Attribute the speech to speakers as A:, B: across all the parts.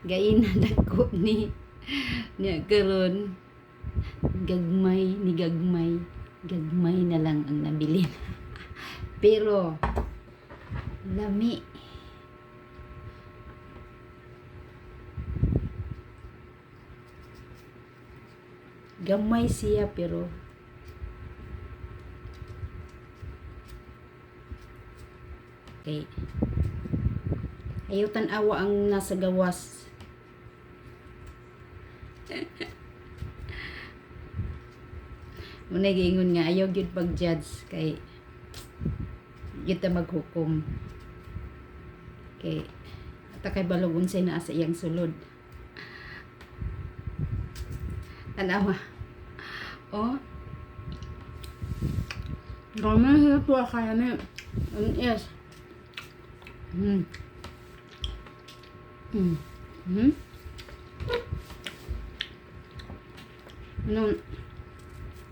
A: gaina dako ni niya karon gagmay ni gagmay na lang ang nabilin. Pero lami. Gamay siya pero okay. Ayaw tanawa ang nasa gawas. Muna giingon nga ayaw gyud pag-judge kay gyud ta maghukom. Kay ata kay balog unsay naa sa iyang sulod. Tanawa. Oh. Gawin na ito kaya na. Yes. Ano,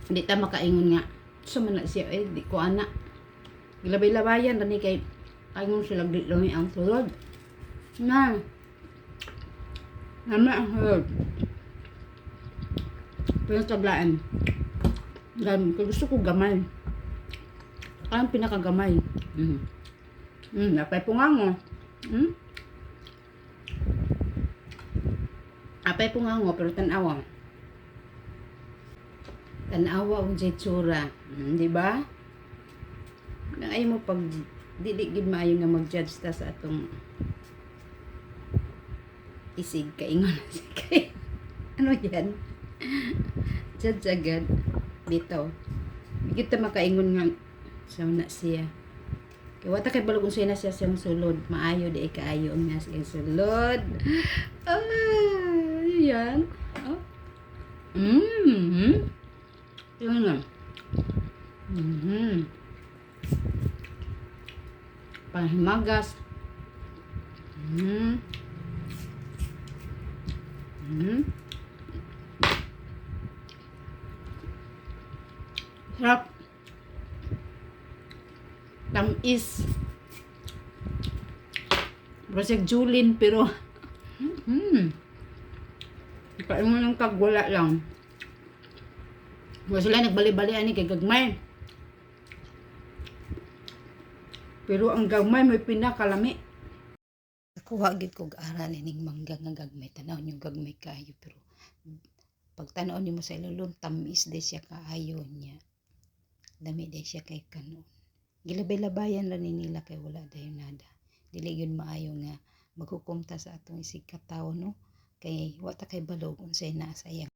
A: hindi ta makaingon nga. So man na siya, di ko anak. Gilabay-labayan, tani kay kaingon sila glumi ang sulod. Na. Nama ang sulod. Pero tablaan. Gan, gusto ko gamay. Kaya pinakagamay. Napay pungango. Apay pungango, pero tanawa. Tanawa ang jetsura. Di ba? Ay mo pag dili gid maayo nga mag-judge ta sa atong isig kaingon kay ano yan? Judge agad bitaw. Bigit ta makaingon nga sa na siya. Kay wata kay balog unsay na siya siyang sulod, maayo di kaayo ang nas siyang sulod. Yan. Oh. Yun nga. Panghimagas. Sarap. Tamis. Brasig Julin pero kain mo ng kagwala lang. Wala sila nagbali-bali ani kay gagmay. Pero ang gagmay may pinakalami. Nakuha gid kog aral ining mangga nga gagmay, tanaw niyo gagmay kaayo pero pag tanaw nimo sa ilulom tamis de siya kaayo niya. Dami de siya kay kanon. Gilabay-labayan lang ni nila kay wala dayon nada. Dili gyud maayo nga maghukom ta sa atong isig katawo no kay wa ta kay balog unsay naa sa iyang